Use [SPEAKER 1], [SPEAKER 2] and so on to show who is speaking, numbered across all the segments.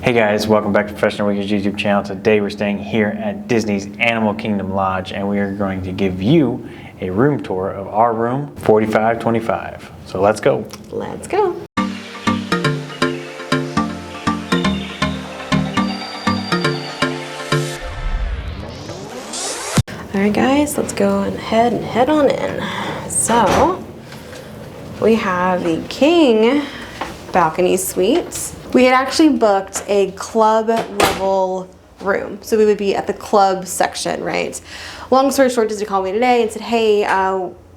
[SPEAKER 1] Hey guys, welcome back to Professional Weekend's YouTube channel. Today we're staying here at Disney's Animal Kingdom Lodge and we are going to give you a room tour of our room 4525. So let's go.
[SPEAKER 2] Let's go. Alright guys, let's go ahead and head on in. So, we have the King balcony suites. We had actually booked a club level room. So we would be at the club section, right? Long story short, Disney called me today and said, hey,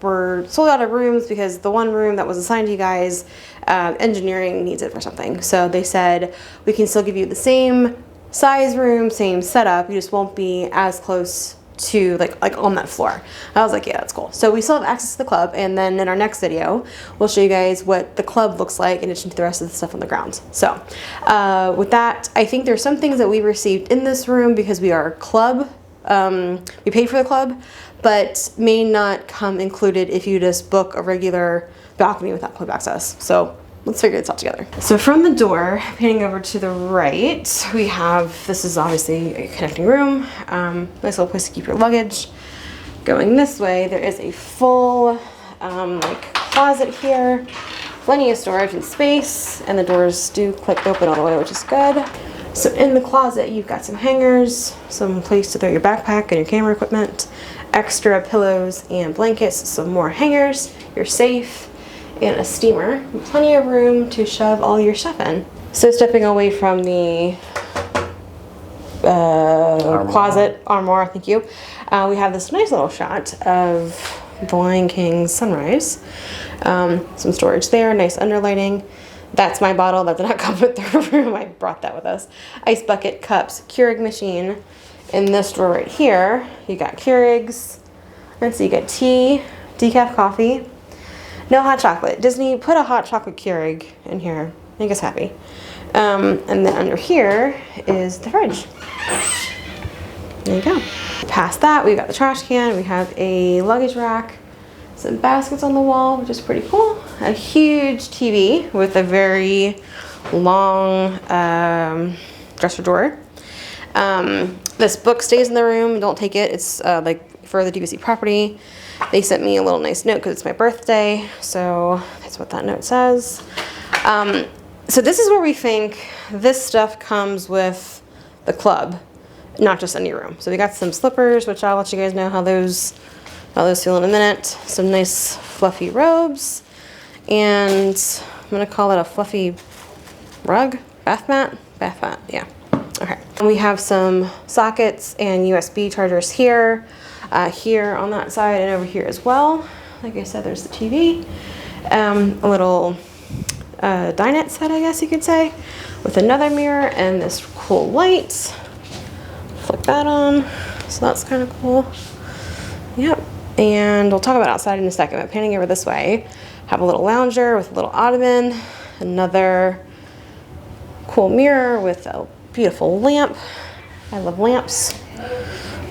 [SPEAKER 2] we're sold out of rooms because the one room that was assigned to you guys, engineering needs it for something. So they said, we can still give you the same size room, same setup, you just won't be as close to like on that floor. I was like, yeah, that's cool. So we still have access to the club, and then in our next video we'll show you guys what the club looks like in addition to the rest of the stuff on the ground. So with that, I think there's some things that we received in this room because we are a club, we paid for the club, but may not come included if you just book a regular balcony without club access. So let's figure this out together. So from the door, panning over to the right, we have, this is obviously a connecting room, nice little place to keep your luggage. Going this way, there is a full like closet here, plenty of storage and space, and the doors do click open all the way, which is good. So in the closet, you've got some hangers, some place to throw your backpack and your camera equipment, extra pillows and blankets, some more hangers, your safe, and a steamer. Plenty of room to shove all your stuff in. So stepping away from the closet armoire, thank you, we have this nice little shot of the Lion King's sunrise. Some storage there, nice underlighting. That's my bottle. That did not come with the room. I brought that with us. Ice bucket, cups, Keurig machine. In this drawer right here, you got Keurigs. Let's see, you got tea, decaf coffee. No hot chocolate. Disney, put a hot chocolate Keurig in here. Make us happy. And then under here is the fridge. There you go. Past that, we've got the trash can. We have a luggage rack, some baskets on the wall, which is pretty cool. A huge TV with a very long dresser drawer. This book stays in the room. Don't take it. It's like for the DVC property. They sent me a little nice note because it's my birthday, so that's what that note says. So this is where we think this stuff comes with the club, not just any room. So we got some slippers, which I'll let you guys know how those feel in a minute. Some nice fluffy robes, and I'm gonna call it a fluffy rug, bath mat, yeah. Okay. And we have some sockets and USB chargers here. Here on that side and over here as well. Like I said, there's the TV. A little dinette set, I guess you could say, with another mirror and this cool light. Flick that on. So that's kind of cool. Yep. And we'll talk about outside in a second, but panning over this way, have a little lounger with a little ottoman, another cool mirror with a beautiful lamp. I love lamps.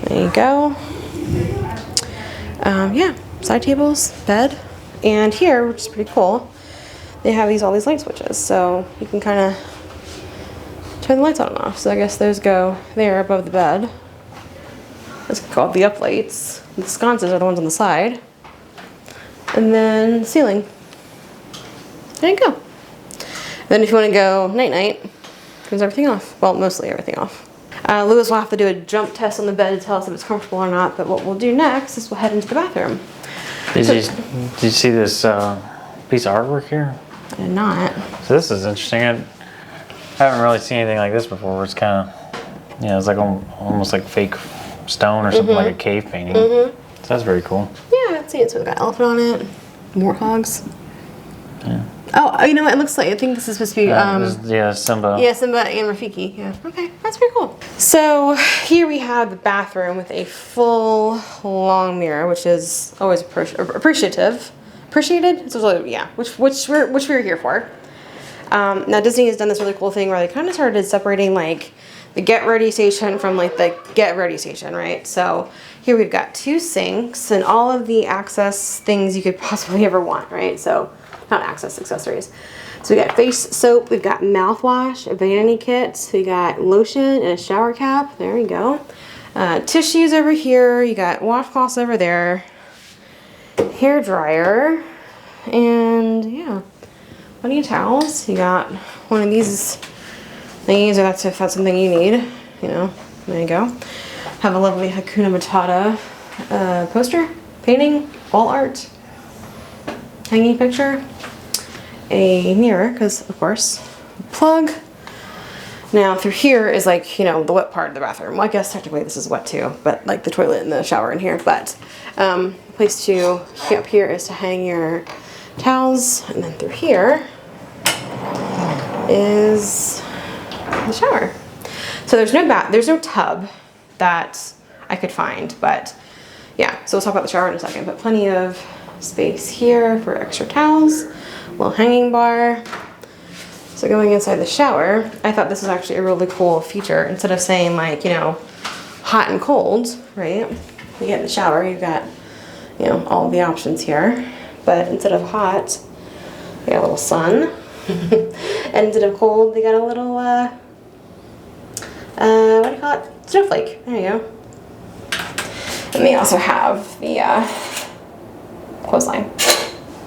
[SPEAKER 2] There you go. Yeah, side tables, bed, and here, which is pretty cool, they have all these light switches, so you can kind of turn the lights on and off. So I guess those go there above the bed. It's called the up lights. The sconces are the ones on the side, and then ceiling. There you go. Then if you want to go night night, turns everything off. Well, mostly everything off. Lewis will have to do a jump test on the bed to tell us if it's comfortable or not, but what we'll do next is we'll head into the bathroom.
[SPEAKER 1] Did you see this piece of artwork here?
[SPEAKER 2] I did not.
[SPEAKER 1] So this is interesting. I haven't really seen anything like this before. It's kind of, it's like almost like fake stone or something, like a cave painting. So that's very cool.
[SPEAKER 2] Yeah, I've seen it. So we've got an elephant on it, warthogs.
[SPEAKER 1] Yeah.
[SPEAKER 2] Oh, you know what? It looks like, I think this is supposed to be,
[SPEAKER 1] yeah, Simba.
[SPEAKER 2] Yeah, Simba and Rafiki. Yeah. Okay, that's pretty cool. So here we have the bathroom with a full long mirror, which is always appreciated. So, yeah, which we were here for. Now Disney has done this really cool thing where they kind of started separating like the get ready station from like the get ready station, right? So here we've got 2 sinks and all of the access things you could possibly ever want, right? So not access accessories. So we got face soap, we've got mouthwash, a vanity kit, we got lotion and a shower cap. There we go. Tissues over here, you got washcloths over there, hair dryer, and yeah, plenty of towels. You got one of these thingies, or that's if that's something you need. You know, there you go. Have a lovely Hakuna Matata poster, painting, wall art, hanging picture, a mirror, because of course, plug. Now through here is like, you know, the wet part of the bathroom. Well, I guess technically this is wet too, but like the toilet and the shower in here. But place to up here is to hang your towels, and then through here is the shower. So there's no tub that I could find, but yeah. So we'll talk about the shower in a second. But plenty of space here for extra towels, little hanging bar. So going inside the shower, I thought this was actually a really cool feature. Instead of saying like, you know, hot and cold, right? You get in the shower, you've got, you know, all the options here. But instead of hot, they got a little sun. And instead of cold, they got a little, what do you call it? Snowflake. There you go. And they also have the clothesline.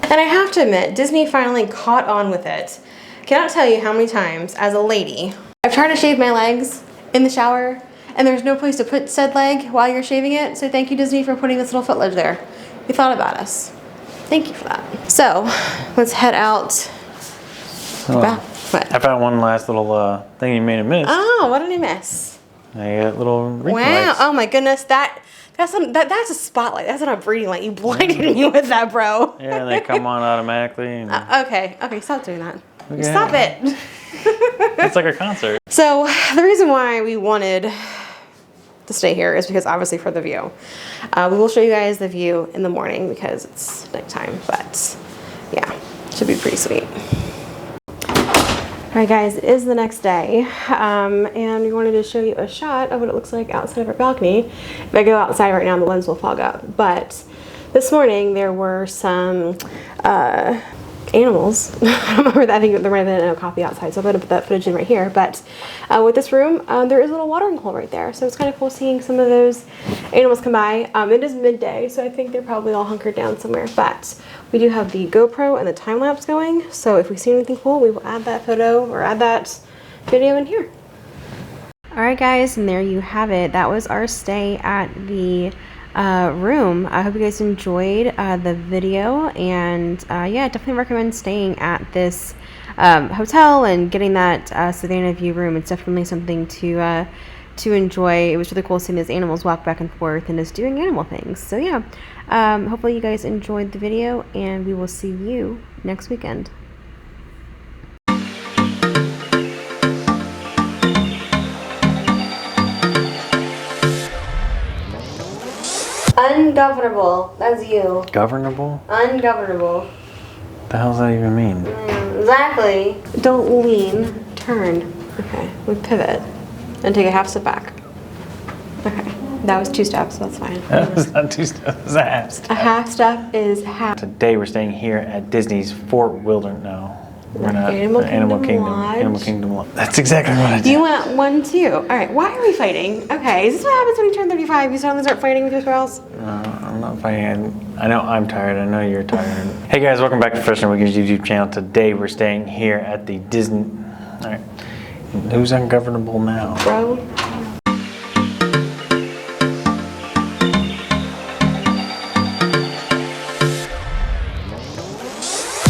[SPEAKER 2] And I have to admit, Disney finally caught on with it. Cannot tell you how many times, as a lady, I've tried to shave my legs in the shower, and there's no place to put said leg while you're shaving it. So thank you, Disney, for putting this little foot ledge there. You thought about us. Thank you for that. So let's head out. What?
[SPEAKER 1] I found one last little thing you may have missed.
[SPEAKER 2] Oh, what did I miss?
[SPEAKER 1] I got little ring
[SPEAKER 2] Wow!
[SPEAKER 1] lights.
[SPEAKER 2] Oh my goodness, that's a spotlight. That's not a breeding light. You blinded me with that, bro.
[SPEAKER 1] Yeah, they come on automatically. And
[SPEAKER 2] Okay, stop doing that.
[SPEAKER 1] yeah.
[SPEAKER 2] Stop it.
[SPEAKER 1] It's like a concert.
[SPEAKER 2] So the reason why we wanted to stay here is because obviously for the view. We will show you guys the view in the morning because it's nighttime, but yeah, should be pretty sweet. All right, guys, it is the next day, and we wanted to show you a shot of what it looks like outside of our balcony. If I go outside right now, the lens will fog up, but this morning there were some animals. I don't remember that. I think there might have been a coffee outside, so I'm going to put that footage in right here. But with this room, there is a little watering hole right there, so it's kind of cool seeing some of those animals come by. It is midday, so I think they're probably all hunkered down somewhere, but we do have the GoPro and the time lapse going, so if we see anything cool, we will add that photo or add that video in here. All right, guys, and there you have it. That was our stay at the room. I hope you guys enjoyed the video, and yeah, definitely recommend staying at this hotel and getting that Savannah View room. It's definitely something to enjoy. It was really cool seeing those animals walk back and forth and just doing animal things. So yeah, hopefully you guys enjoyed the video, and we will see you next weekend. Ungovernable. That's you.
[SPEAKER 1] Governable?
[SPEAKER 2] Ungovernable.
[SPEAKER 1] What the hell does that even mean?
[SPEAKER 2] Exactly. Don't lean. Turn. Okay. We pivot and take a half step back. Okay. That was 2 steps. That's fine.
[SPEAKER 1] That's not 2 steps. That's a half step.
[SPEAKER 2] A half step is half.
[SPEAKER 1] Today we're staying here at Disney's Fort Wilderness. No, we're not.
[SPEAKER 2] Animal Kingdom Lodge.
[SPEAKER 1] Animal Kingdom Lodge. That's exactly what I did.
[SPEAKER 2] You want one too. All right. Why are we fighting? Okay. Is this what happens when you turn 35? You suddenly start fighting with your spouse?
[SPEAKER 1] I'm not fighting. I know I'm tired. I know you're tired. Hey guys, welcome back to Freshman Weekend's YouTube channel. Today we're staying here at the Disney. All right. Who's ungovernable now?
[SPEAKER 2] Bro.